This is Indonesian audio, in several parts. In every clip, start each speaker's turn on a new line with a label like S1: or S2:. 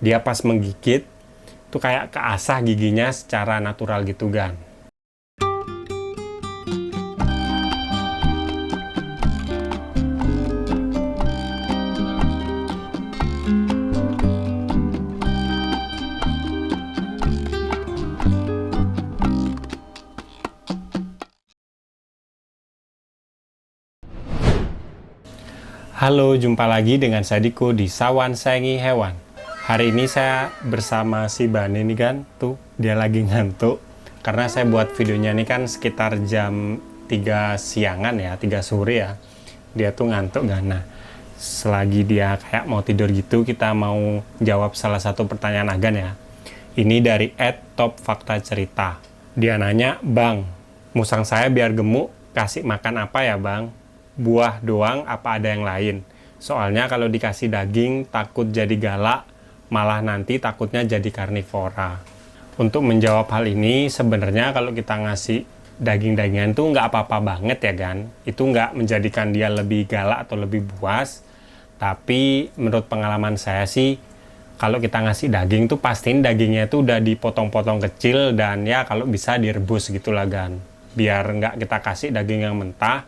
S1: Dia pas menggigit, itu kayak keasah giginya secara natural gitu kan. Halo, jumpa lagi dengan saya Diko di Sawan Sayangi Hewan. Hari ini saya bersama si Bani nih kan, tuh dia lagi ngantuk. Karena saya buat videonya ini kan sekitar jam 3 siangan ya, 3 sore ya. Dia tuh ngantuk kan. Nah, selagi dia kayak mau tidur gitu, kita mau jawab salah satu pertanyaan Agan ya. Ini dari @topfaktacerita. Dia nanya, "Bang, musang saya biar gemuk, kasih makan apa ya bang? Buah doang apa ada yang lain? Soalnya kalau dikasih daging takut jadi galak, malah nanti takutnya jadi karnivora." Untuk menjawab hal ini, sebenarnya kalau kita ngasih daging-dagingan itu nggak apa-apa banget ya kan. Itu nggak menjadikan dia lebih galak atau lebih buas. Tapi menurut pengalaman saya sih, kalau kita ngasih daging tuh pastiin dagingnya itu udah dipotong-potong kecil dan ya kalau bisa direbus gitu lah kan. Biar nggak kita kasih daging yang mentah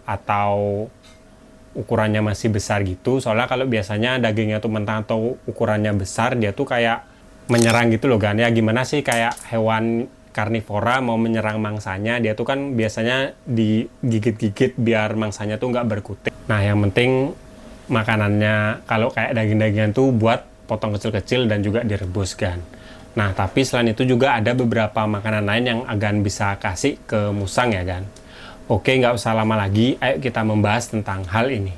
S1: atau ukurannya masih besar gitu. Soalnya kalau biasanya dagingnya tuh mentah atau ukurannya besar, dia tuh kayak menyerang gitu loh kan. Ya gimana sih kayak hewan karnivora mau menyerang mangsanya, dia tuh kan biasanya digigit-gigit biar mangsanya tuh nggak berkutik. Nah yang penting makanannya kalau kayak daging-dagingan tuh buat potong kecil-kecil dan juga direbus kan. Nah tapi selain itu juga ada beberapa makanan lain yang Agan bisa kasih ke musang ya kan. Oke, nggak usah lama lagi, ayo kita membahas tentang hal ini.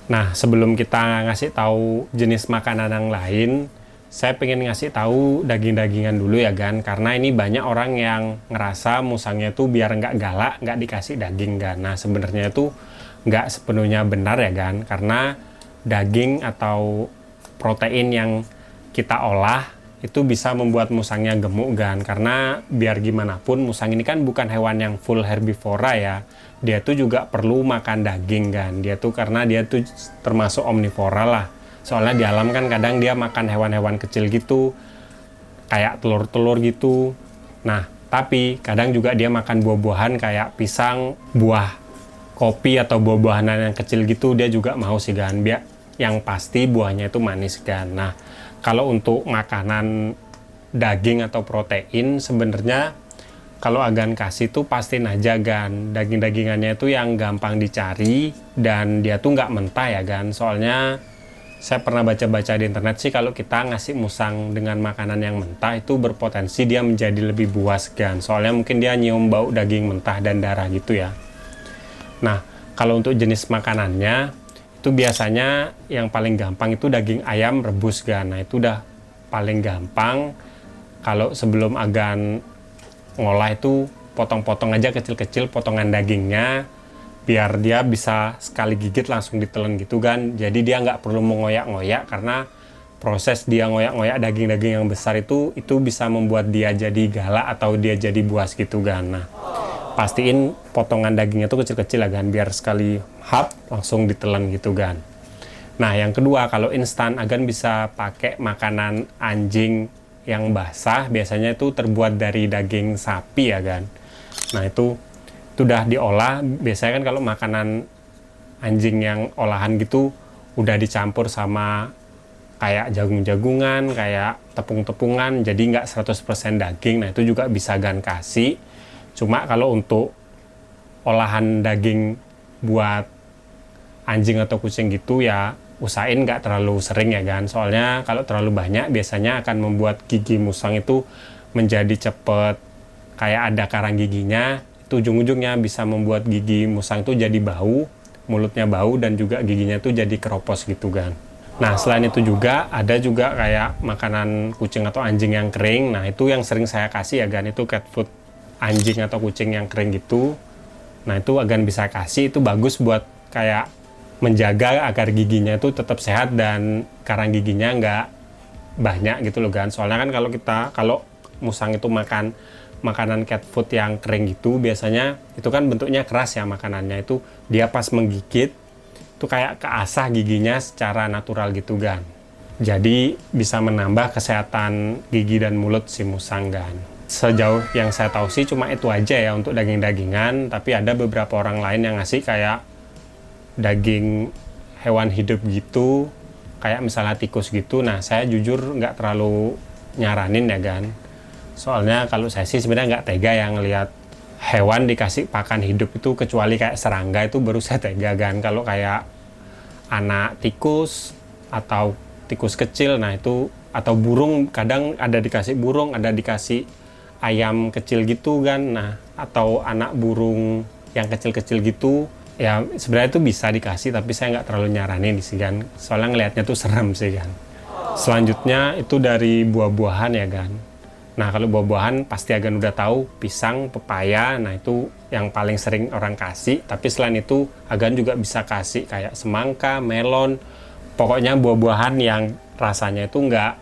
S1: Nah, sebelum kita ngasih tahu jenis makanan yang lain, saya pengen ngasih tahu daging-dagingan dulu ya kan, karena ini banyak orang yang ngerasa musangnya tuh biar nggak galak, nggak dikasih daging kan. Nah, sebenarnya itu nggak sepenuhnya benar ya kan, karena daging atau protein yang kita olah itu bisa membuat musangnya gemuk kan, karena biar gimana pun musang ini kan bukan hewan yang full herbivora ya, dia tuh juga perlu makan daging kan, dia tuh karena dia tuh termasuk omnivora lah, soalnya di alam kan kadang dia makan hewan-hewan kecil gitu kayak telur-telur gitu. Nah tapi kadang juga dia makan buah-buahan kayak pisang, buah kopi atau buah-buahan yang kecil gitu dia juga mau sih kan, biar yang pasti buahnya itu manis kan. Nah kalau untuk makanan daging atau protein sebenarnya kalau Agan kasih tuh pastiin aja kan daging-dagingannya itu yang gampang dicari dan dia tuh nggak mentah ya kan. Soalnya saya pernah baca-baca di internet sih kalau kita ngasih musang dengan makanan yang mentah itu berpotensi dia menjadi lebih buas kan. Soalnya mungkin dia nyium bau daging mentah dan darah gitu ya. Nah kalau untuk jenis makanannya itu biasanya yang paling gampang itu daging ayam rebus kan. Nah itu udah paling gampang. Kalau sebelum Agan ngolah itu potong-potong aja kecil-kecil potongan dagingnya biar dia bisa sekali gigit langsung ditelan gitu kan. Jadi dia nggak perlu mengoyak-ngoyak karena proses dia ngoyak-ngoyak daging-daging yang besar itu bisa membuat dia jadi galak atau dia jadi buas gitu kan. Nah pastiin potongan dagingnya tuh kecil-kecil lah kan, biar sekali hap langsung ditelan gitu kan. Nah yang kedua, kalau instan Agan bisa pakai makanan anjing yang basah, biasanya itu terbuat dari daging sapi ya kan. Nah itu udah diolah, biasanya kan kalau makanan anjing yang olahan gitu udah dicampur sama kayak jagung-jagungan, kayak tepung-tepungan, jadi nggak 100% daging. Nah itu juga bisa Agan kasih. Cuma kalau untuk olahan daging buat anjing atau kucing gitu ya usahain nggak terlalu sering ya kan. Soalnya kalau terlalu banyak biasanya akan membuat gigi musang itu menjadi cepet kayak ada karang giginya. Itu ujung-ujungnya bisa membuat gigi musang itu jadi bau, mulutnya bau dan juga giginya itu jadi keropos gitu kan. Nah selain itu juga ada juga kayak makanan kucing atau anjing yang kering. Nah itu yang sering saya kasih ya kan, itu cat food anjing atau kucing yang kering gitu. Nah itu Agan bisa kasih, itu bagus buat kayak menjaga agar giginya itu tetap sehat dan karang giginya nggak banyak gitu loh kan. Soalnya kan kalau musang itu makan makanan cat food yang kering gitu biasanya itu kan bentuknya keras ya makanannya, itu dia pas menggigit itu kayak keasah giginya secara natural gitu kan. Jadi bisa menambah kesehatan gigi dan mulut si musang kan. Sejauh yang saya tahu sih cuma itu aja ya untuk daging-dagingan, tapi ada beberapa orang lain yang ngasih kayak daging hewan hidup gitu, kayak misalnya tikus gitu. Nah, saya jujur nggak terlalu nyaranin ya kan. Soalnya kalau saya sih sebenarnya nggak tega yang ngelihat hewan dikasih pakan hidup itu, kecuali kayak serangga itu baru saya tega kan. Kalau kayak anak tikus atau tikus kecil, nah itu, atau burung, kadang ada dikasih burung, ada dikasih ayam kecil gitu kan. Nah, atau anak burung yang kecil-kecil gitu, ya sebenarnya itu bisa dikasih, tapi saya nggak terlalu nyaranin sih kan. Soalnya ngelihatnya tuh serem sih kan. Selanjutnya itu dari buah-buahan ya kan. Nah, kalau buah-buahan pasti Agan udah tahu, pisang, pepaya, nah itu yang paling sering orang kasih. Tapi selain itu, Agan juga bisa kasih kayak semangka, melon, pokoknya buah-buahan yang rasanya itu nggak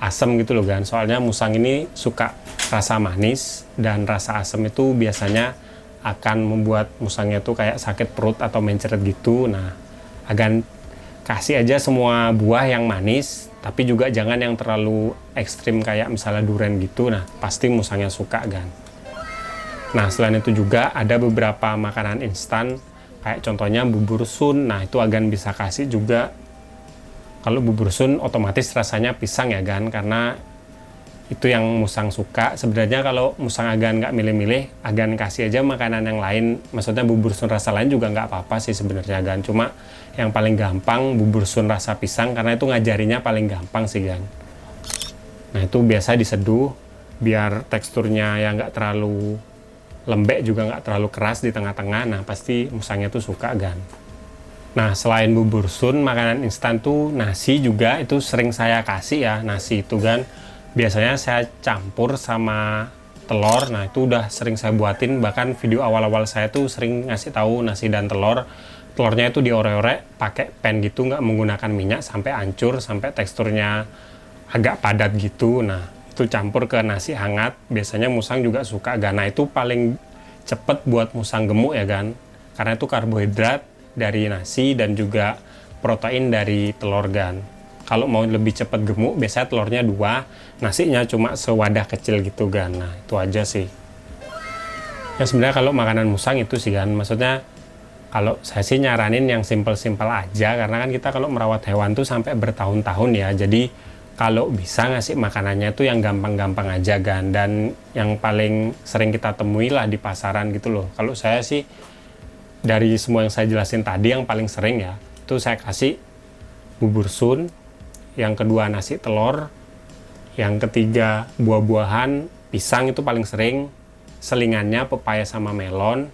S1: asam gitu loh kan. Soalnya musang ini suka rasa manis, dan rasa asam itu biasanya akan membuat musangnya tuh kayak sakit perut atau mencret gitu. Nah, Agan kasih aja semua buah yang manis, tapi juga jangan yang terlalu ekstrim kayak misalnya durian gitu. Nah, pasti musangnya suka kan. Nah, selain itu juga ada beberapa makanan instan, kayak contohnya bubur sun. Nah, itu Agan bisa kasih juga. Kalau bubur sun otomatis rasanya pisang ya kan, karena itu yang musang suka. Sebenarnya kalau musang Agan nggak milih-milih, Agan kasih aja makanan yang lain. Maksudnya bubur sun rasa lain juga nggak apa-apa sih sebenarnya Agan. Cuma yang paling gampang bubur sun rasa pisang, karena itu ngajarinya paling gampang sih kan. Nah, itu biasa diseduh biar teksturnya yang nggak terlalu lembek juga nggak terlalu keras di tengah-tengah. Nah, pasti musangnya tuh suka kan. Nah, selain bubur sun, makanan instan tuh nasi juga itu sering saya kasih ya. Nasi itu kan biasanya saya campur sama telur. Nah, itu udah sering saya buatin, bahkan video awal-awal saya tuh sering ngasih tahu nasi dan telur. Telurnya itu diorek-orek pakai pan gitu, nggak menggunakan minyak sampai hancur, sampai teksturnya agak padat gitu. Nah, itu campur ke nasi hangat, biasanya musang juga suka kan. Nah, itu paling cepet buat musang gemuk ya kan, karena itu karbohidrat dari nasi dan juga protein dari telur kan. Kalau mau lebih cepat gemuk, biasanya telurnya 2, nasinya cuma sewadah kecil gitu kan. Nah, itu aja sih. Ya sebenarnya kalau makanan musang itu sih kan, maksudnya kalau saya sih nyaranin yang simpel-simpel aja, karena kan kita kalau merawat hewan tuh sampai bertahun-tahun ya. Jadi kalau bisa ngasih makanannya tuh yang gampang-gampang aja kan, dan yang paling sering kita temui lah di pasaran gitu loh. Kalau saya sih dari semua yang saya jelasin tadi, yang paling sering ya itu saya kasih bubur sun, yang kedua nasi telur, yang ketiga buah-buahan, pisang itu paling sering, selingannya pepaya sama melon.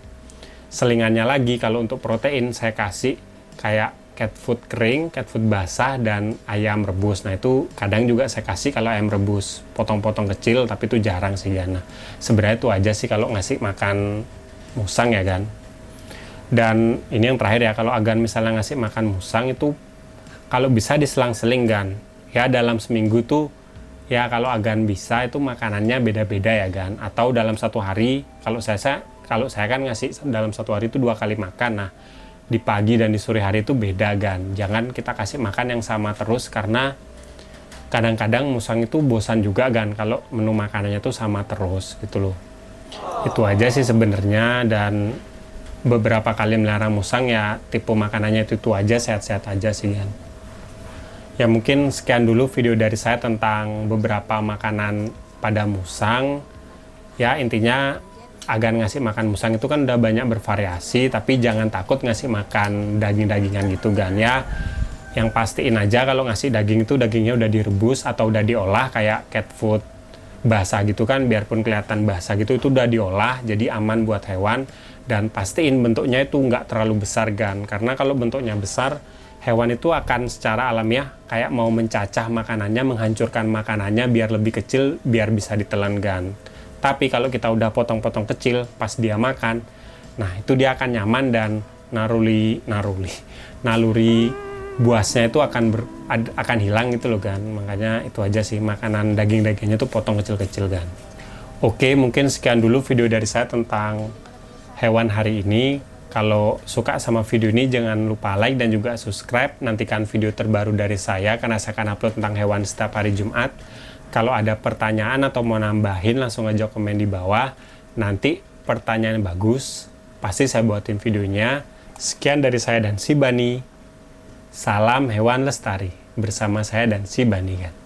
S1: Selingannya lagi kalau untuk protein saya kasih kayak cat food kering, cat food basah, dan ayam rebus. Nah, itu kadang juga saya kasih kalau ayam rebus potong-potong kecil, tapi itu jarang sih kan. Nah, sebenarnya itu aja sih kalau ngasih makan musang ya kan. Dan ini yang terakhir ya, kalau Agan misalnya ngasih makan musang itu kalau bisa diselang-seling kan. Ya dalam seminggu tuh ya kalau Agan bisa itu makanannya beda-beda ya kan. Atau dalam satu hari, kalau saya kan ngasih dalam satu hari itu 2 kali makan. Nah, di pagi dan di sore hari itu beda kan. Jangan kita kasih makan yang sama terus, karena kadang-kadang musang itu bosan juga kan kalau menu makanannya tuh sama terus gitu loh. Itu aja sih sebenarnya. Dan beberapa kali melihara musang ya tipe makanannya itu aja, sehat-sehat aja sih kan. Ya mungkin sekian dulu video dari saya tentang beberapa makanan pada musang. Ya intinya Agan ngasih makan musang itu kan udah banyak bervariasi, tapi jangan takut ngasih makan daging-dagingan gitu kan ya. Yang pastiin aja kalau ngasih daging itu dagingnya udah direbus atau udah diolah kayak cat food basah gitu kan, biarpun kelihatan basah gitu itu udah diolah, jadi aman buat hewan. Dan pastiin bentuknya itu nggak terlalu besar kan, karena kalau bentuknya besar hewan itu akan secara alamiah kayak mau mencacah makanannya, menghancurkan makanannya biar lebih kecil, biar bisa ditelan kan. Tapi kalau kita udah potong-potong kecil pas dia makan, nah itu dia akan nyaman, dan naluri buasnya itu akan hilang gitu loh kan. Makanya itu aja sih, makanan daging-dagingnya tuh potong kecil-kecil kan. Oke, mungkin sekian dulu video dari saya tentang hewan hari ini. Kalau suka sama video ini jangan lupa like dan juga subscribe. Nantikan video terbaru dari saya karena saya akan upload tentang hewan setiap hari Jumat. Kalau ada pertanyaan atau mau nambahin langsung aja komen di bawah. Nanti pertanyaan bagus, pasti saya buatin videonya. Sekian dari saya dan si Bani. Salam hewan lestari bersama saya dan si Bani kan.